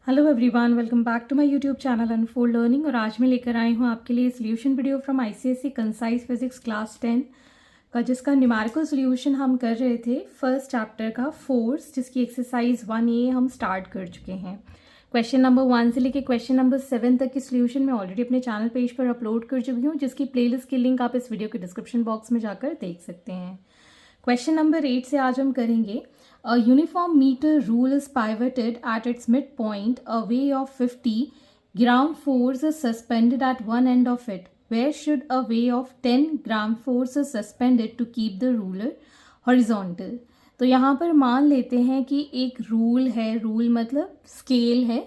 Hello everyone, welcome back to my YouTube channel unfold learning. और आज मैं लेकर आई हूँ आपके लिए solution video from ICSE concise physics class 10 का, जिसका न्यूमेरिकल सोल्यूशन हम कर रहे थे फर्स्ट चैप्टर का फोर्स, जिसकी एक्सरसाइज 1A हम स्टार्ट कर चुके हैं। क्वेश्चन नंबर 1 से लेकर क्वेश्चन नंबर 7 तक की सोल्यूशन मैं ऑलरेडी अपने चैनल पेज पर अपलोड कर चुकी हूँ, जिसकी प्लेलिस्ट की लिंक आप इस वीडियो के डिस्क्रिप्शन बॉक्स में जाकर देख सकते हैं। क्वेश्चन नंबर 8 से आज हम करेंगे A uniform meter rule is pivoted at its midpoint. A way of 50 gram force is suspended at one end of it. Where should a way of 10 gram force is suspended to keep the ruler horizontal? तो यहाँ पर मान लेते हैं कि एक rule है, rule मतलब स्केल है,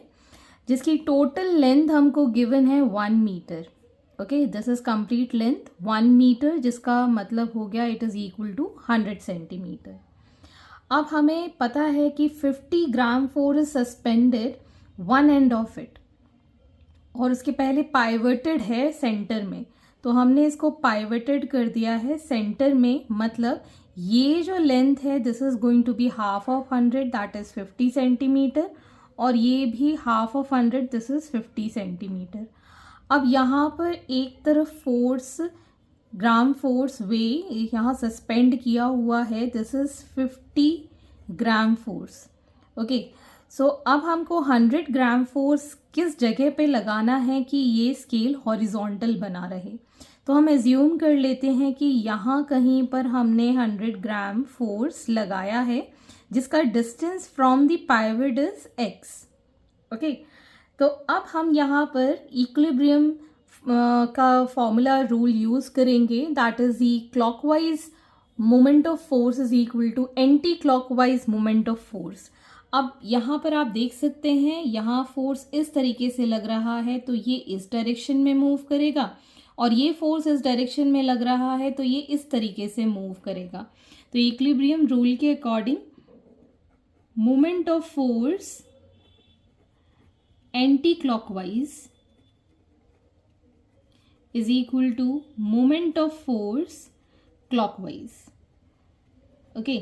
जिसकी टोटल लेंथ हमको गिवन है 1 metre. Okay, this is complete length 1 metre, जिसका मतलब हो गया it is equal to 100 centimetre. अब हमें पता है कि 50 gram force suspended one end of it, और उसके पहले पाइवटेड है सेंटर में, तो हमने इसको पाइवटेड कर दिया है सेंटर में। मतलब ये जो लेंथ है this is going to be half of 100, that is 50 centimetre, और ये भी half of 100, this is 50 centimetre. अब यहाँ पर एक तरफ फोर्स, ग्राम फोर्स वे यहाँ सस्पेंड किया हुआ है, this is 50 gram force. Okay, so अब हमको 100 ग्राम फोर्स किस जगह पे लगाना है कि ये स्केल हॉरिजॉन्टल बना रहे। तो हम एज्यूम कर लेते हैं कि यहाँ कहीं पर हमने 100 ग्राम फोर्स लगाया है, जिसका distance from the pivot is x। Okay, तो अब हम यहाँ पर इक्विलिब्रियम का फॉर्मूला रूल यूज़ करेंगे, that is the clockwise moment of force is equal to anti clockwise moment of force. अब यहाँ पर आप देख सकते हैं, यहाँ फोर्स इस तरीके से लग रहा है तो ये इस डायरेक्शन में मूव करेगा, और ये फोर्स इस डायरेक्शन में लग रहा है तो ये इस तरीके से मूव करेगा। तो इक्विलिब्रियम रूल के according moment of force anti clockwise is equal to moment of force clockwise। Okay,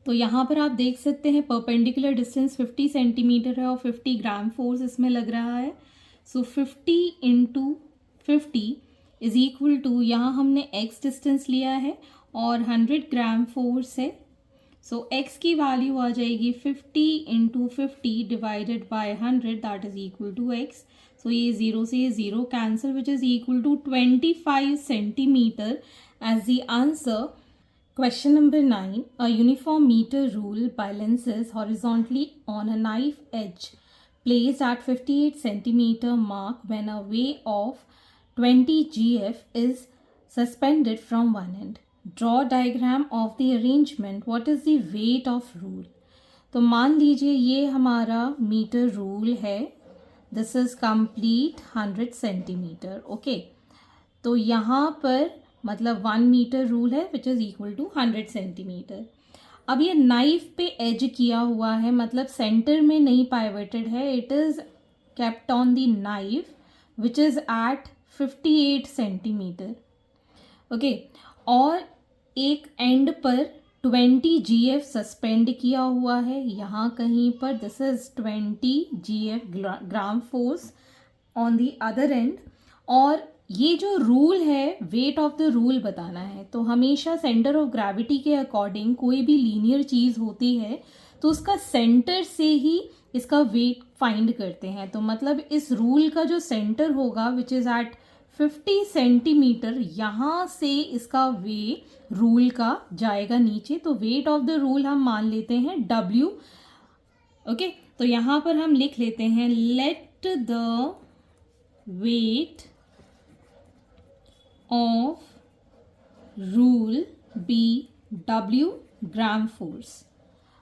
तो यहाँ पर आप देख सकते हैं परपेंडिकुलर डिस्टेंस 50 सेंटीमीटर है और 50 ग्राम फोर्स इसमें लग रहा है। सो 50 इंटू 50 इज इक्वल टू, यहाँ हमने x डिस्टेंस लिया है और 100 ग्राम फोर्स है, सो x की वैल्यू आ जाएगी 50 into 50 divided by 100, that is equal to x। So ये जीरो से ये zero cancel, which is equal to 25 centimetre as the answer. Question number 9, a uniform metre rule balances horizontally on a knife edge placed at 58 centimeter mark when a way of 20 gf is suspended from one end. Draw diagram of the arrangement. What is the weight of rule? तो मान लीजिए ये हमारा metre rule है, this is complete 100 centimetre. Okay, तो यहाँ पर मतलब 1 मीटर रूल है which is equal to 100 centimetre. अब ये नाइफ पे एज किया हुआ है, मतलब सेंटर में नहीं पाइवटेड है, it is kept on the knife which is at 58 centimetre. Okay, और एक एंड पर 20 GF सस्पेंड किया हुआ है यहाँ कहीं पर, this is 20 GF gram force on the other and. और ये जो रूल है, वेट ऑफ द रूल बताना है, तो हमेशा सेंटर ऑफ ग्रेविटी के अकॉर्डिंग कोई भी लीनियर चीज़ होती है तो उसका सेंटर से ही इसका वेट फाइंड करते हैं। तो मतलब इस रूल का जो सेंटर होगा विच इज़ एट 50 सेंटीमीटर, यहाँ से इसका वे रूल का जाएगा नीचे, तो वेट ऑफ द रूल हम मान लेते हैं W। ओके, तो यहाँ पर हम लिख लेते हैं let the weight of rule be W gram force.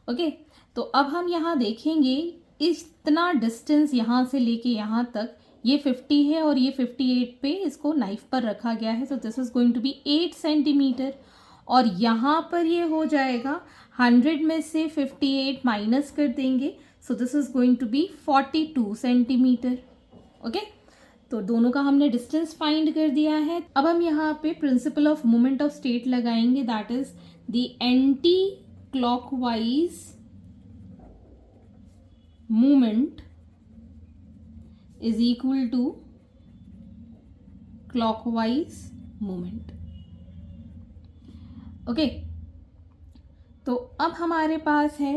Okay, तो अब हम यहाँ देखेंगे इतना डिस्टेंस यहाँ से लेके यहाँ तक, ये 50 है और ये 58 पे इसको नाइफ पर रखा गया है, so this is going to be 8 centimetre. और यहाँ पर ये हो जाएगा 100 में से 58 माइनस कर देंगे, so this is going to be 42 centimetre. Okay, तो दोनों का हमने डिस्टेंस फाइंड कर दिया है। अब हम यहाँ पे principle of moment of state लगाएंगे, that is the anti clockwise movement is equal to clockwise movement. Okay, तो अब हमारे पास है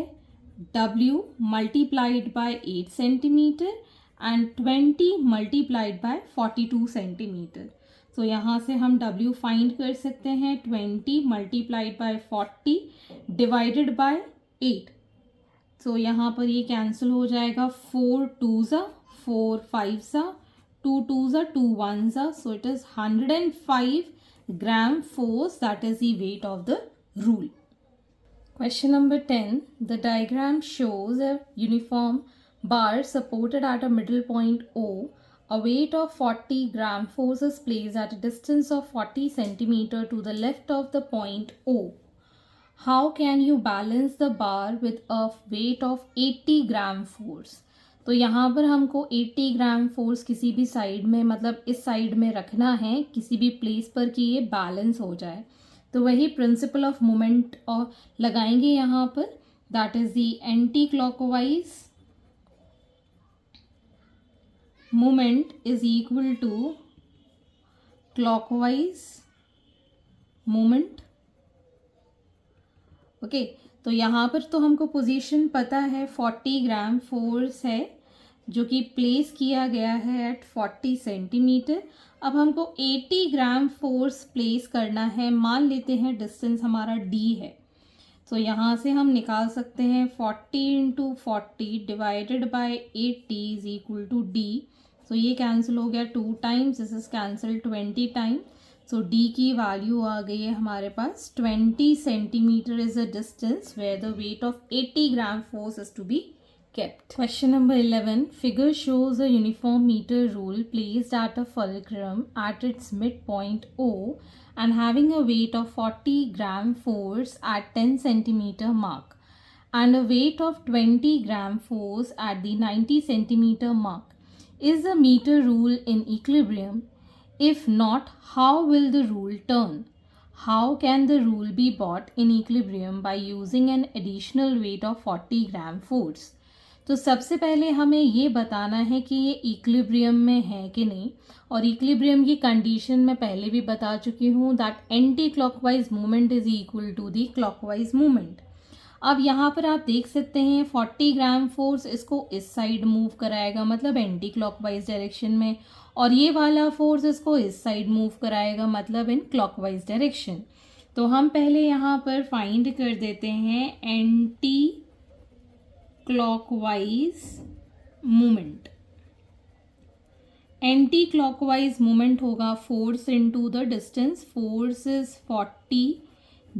W multiplied by 8 centimetre and 20 multiplied by 42 centimetre. तो यहाँ से हम W फाइंड कर सकते हैं. 20 मल्टीप्लाइड बाय 40 डिवाइडेड बाय 8. तो यहाँ पर ये कैंसिल हो जाएगा. 4 2s 4 5s 2 2s 2 1s. So it is 105 gram force, that is the weight of the rule. Question number 10. The diagram shows a uniform bar supported at a middle point O. A weight of 40 gram force is placed at a distance of 40 centimeter to the left of the point O. How can you balance the bar with a weight of 80 gram force? तो यहाँ पर हमको 80 gram force किसी भी side में, मतलब इस side में रखना है किसी भी प्लेस पर कि ये बैलेंस हो जाए. तो वही प्रिंसिपल ऑफ मोमेंट और लगाएंगे यहाँ पर. That is the anti clockwise moment is equal to clockwise moment. Okay, तो यहाँ पर तो हमको पोजीशन पता है. 40 ग्राम फोर्स है जो कि प्लेस किया गया है एट 40 सेंटीमीटर. अब हमको 80 ग्राम फोर्स प्लेस करना है. मान लेते हैं डिस्टेंस हमारा d है. तो यहाँ से हम निकाल सकते हैं 40 into 40 divided by 80 is equal to d. तो ये कैंसिल हो गया 2 times. This is cancel 20 times. So d की वैल्यू आ गई है हमारे पास 20 centimetre is a distance where the weight of 80 gram force is to be kept. Question number 11. Figure shows a uniform meter rule placed at a fulcrum at its midpoint O and having a weight of 40 gram force at 10 centimeter mark and a weight of 20 gram force at the 90 centimeter mark. Is the meter rule in equilibrium? If not, how will the rule turn? How can the rule be brought in equilibrium by using an additional weight of 40 gram force? तो सबसे पहले हमें ये बताना है कि ये equilibrium में है कि नहीं. और इक्विलिब्रियम की कंडीशन मैं पहले भी बता चुकी हूँ that anti clockwise movement is equal to the clockwise movement. अब यहाँ पर आप देख सकते हैं 40 ग्राम फोर्स इसको इस साइड मूव कराएगा, मतलब एंटी क्लॉकवाइज डायरेक्शन में, और ये वाला फोर्स इसको इस साइड मूव कराएगा, मतलब इन क्लॉकवाइज डायरेक्शन. तो हम पहले यहाँ पर फाइंड कर देते हैं anti clockwise movement. Anti clockwise movement होगा force into the distance. Force is 40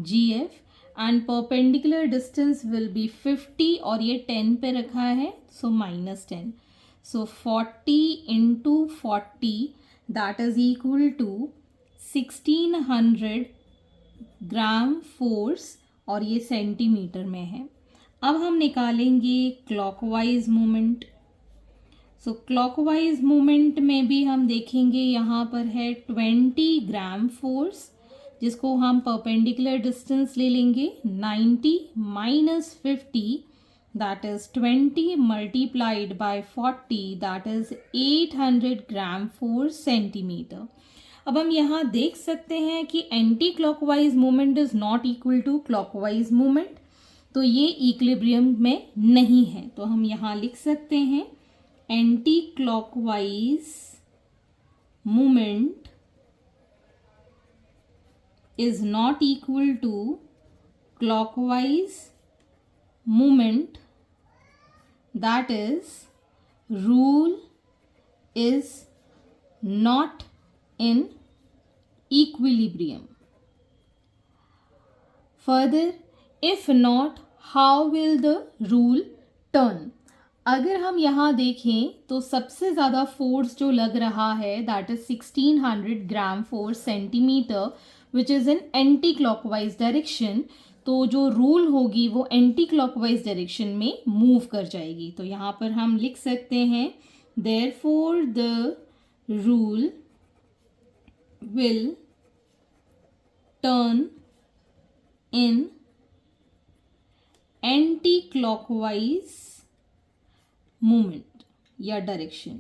gf and perpendicular distance will be 50 और ये 10 पे रखा है so -10. So 40 into 40 that is equal to 1600 gram force और ये सेंटीमीटर में है. अब हम निकालेंगे clockwise movement. So clockwise movement में भी हम देखेंगे यहाँ पर है 20 ग्राम फोर्स जिसको हम परपेंडिकुलर डिस्टेंस ले लेंगे 90 minus 50 that is 20 multiplied by 40 that is 800 gram force centimetre. अब हम यहाँ देख सकते हैं कि anti clockwise movement is not equal to clockwise movement. तो ये इक्विलिब्रियम में नहीं है. तो हम यहाँ लिख सकते हैं anti clockwise movement is not equal to clockwise movement. That is rule is not in equilibrium. Further, if not, how will the rule turn? अगर हम यहाँ देखें तो सबसे ज़्यादा फोर्स जो लग रहा है that is 1600 gram force centimetre which is in anti clockwise direction. तो जो रूल होगी वो एंटी क्लॉकवाइज डायरेक्शन में मूव कर जाएगी. तो यहाँ पर हम लिख सकते हैं therefore the rule will turn in anti-clockwise movement या डायरेक्शन।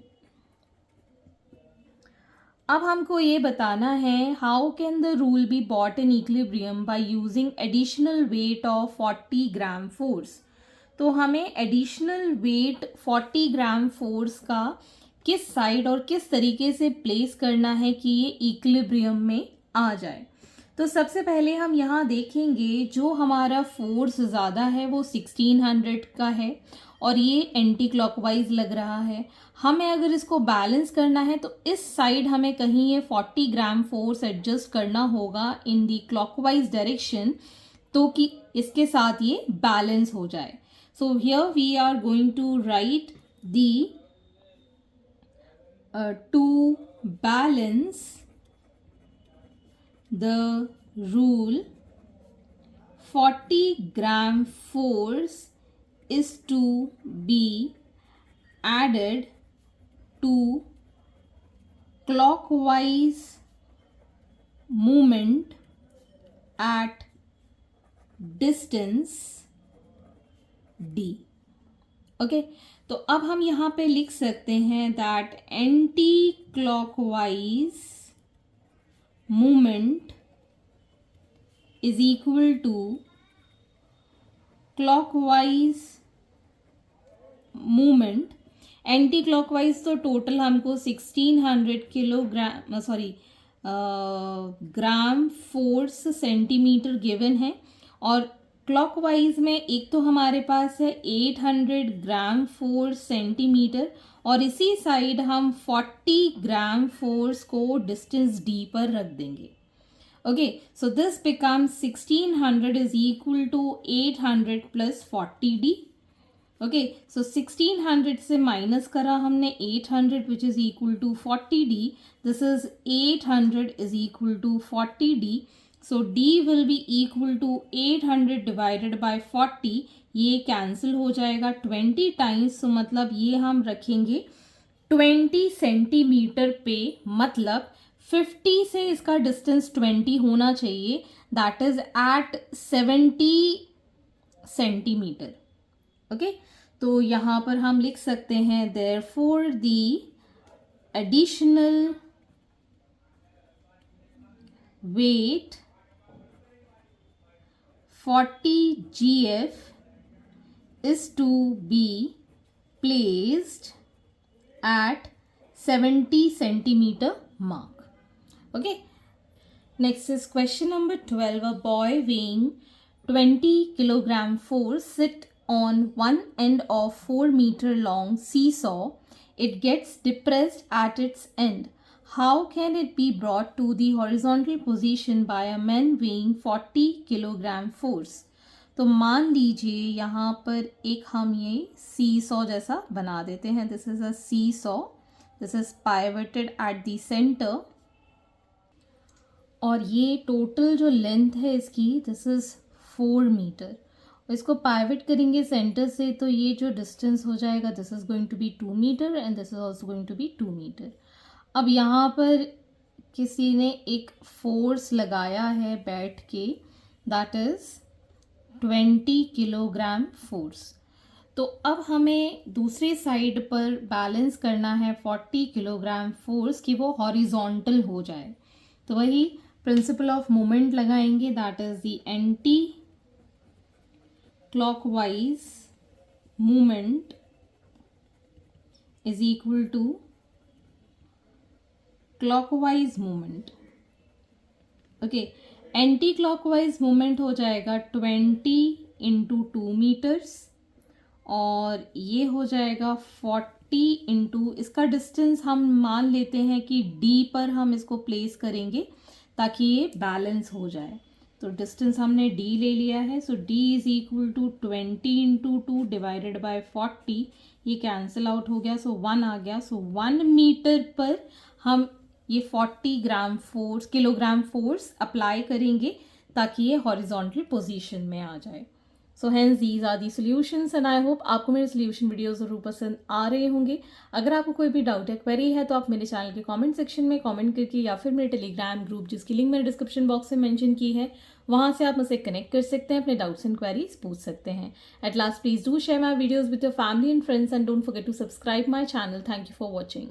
अब हमको ये बताना है how can the rule be bought in equilibrium by using additional weight of 40 gram force. तो हमें एडिशनल वेट 40 ग्राम फोर्स का किस साइड और किस तरीके से प्लेस करना है कि ये इक्विलिब्रियम में आ जाए। तो सबसे पहले हम यहाँ देखेंगे जो हमारा फोर्स ज़्यादा है वो 1600 का है और ये एंटी क्लॉकवाइज लग रहा है। हमें अगर इसको बैलेंस करना है तो इस साइड हमें कहीं ये 40 ग्राम फोर्स एडजस्ट करना होगा इन दी क्लॉकवाइज डायरेक्शन, तो कि इसके साथ ये बैलेंस हो जाए। So here we are going to write the to balance the rule 40 gram force is to be added to clockwise movement at distance d। Okay, तो अब हम यहाँ पे लिख सकते हैं that anti clockwise movement is equal to clockwise movement। Anti clockwise तो total हमको 1600 kilogram gram force centimetre given है और क्लॉकवाइज में एक तो हमारे पास है 800 ग्राम फोर्स सेंटीमीटर और इसी साइड हम 40 ग्राम फोर्स को डिस्टेंस डी पर रख देंगे। Okay, so this becomes 1600 is equal to 800 plus 40d। Okay, so 1600 से माइनस करा हमने 800 which is equal to 40d। This is 800 is equal to 40d। So d will be equal to 800 divided by 40। ये cancel हो जाएगा 20 times, तो मतलब ये हम रखेंगे 20 सेंटीमीटर पे, मतलब 50 से इसका डिस्टेंस 20 होना चाहिए, that is at 70 centimetre. Okay, तो यहाँ पर हम लिख सकते हैं therefore the additional weight 40 GF is to be placed at 70 centimeter mark. Okay, next is question number 12. A boy weighing 20 kilogram force sit on one end of 4 meter long seesaw. It gets depressed at its end. How can it be brought to the horizontal position by a man weighing 40 kilogram force? तो मान लीजिए यहाँ पर एक हम ये सी saw जैसा बना देते हैं। This is a seesaw, this is pivoted at the centre और ये टोटल जो लेंथ है इसकी दिस इज 4 मीटर। इसको पाइवट करेंगे सेंटर से तो ये जो डिस्टेंस हो जाएगा this is going to be 2 metre and this is also going to be 2 metre. अब यहाँ पर किसी ने एक फोर्स लगाया है बैठ के, दैट इज 20 किलोग्राम फोर्स। तो अब हमें दूसरी साइड पर बैलेंस करना है 40 किलोग्राम फोर्स कि वो हॉरिजॉन्टल हो जाए। तो वही प्रिंसिपल ऑफ मोमेंट लगाएंगे, that is the anti clockwise movement is equal to clockwise movement. Okay, anti clockwise movement हो जाएगा 20 इंटू 2 मीटर्स और ये हो जाएगा 40 इंटू, इसका डिस्टेंस हम मान लेते हैं कि D पर हम इसको प्लेस करेंगे ताकि ये बैलेंस हो जाए। तो डिस्टेंस हमने D ले लिया है, so D is equal to 20 into 2 divided by 40। ये कैंसिल आउट हो गया, सो 1 आ गया। सो 1 मीटर पर हम ये 40 किलोग्राम फोर्स अप्लाई करेंगे ताकि ये हॉरिजॉन्टल पोजीशन में आ जाए। So hence these are the solutions and I hope आपको मेरे सॉल्यूशन वीडियो ज़रूर पसंद आ रहे होंगे। अगर आपको कोई भी डाउट या क्वेरी है तो आप मेरे चैनल के कमेंट सेक्शन में कमेंट करके या फिर मेरे टेलीग्राम ग्रुप जिसकी लिंक मैंने डिस्क्रिप्शन बॉक्स में मेंशन की है वहाँ से आप मुझसे कनेक्ट कर सकते हैं, अपने डाउट्स एंड क्वेरीज पूछ सकते हैं। At last please do share my videos with your family and friends and don't forget to subscribe my channel. Thank you for watching.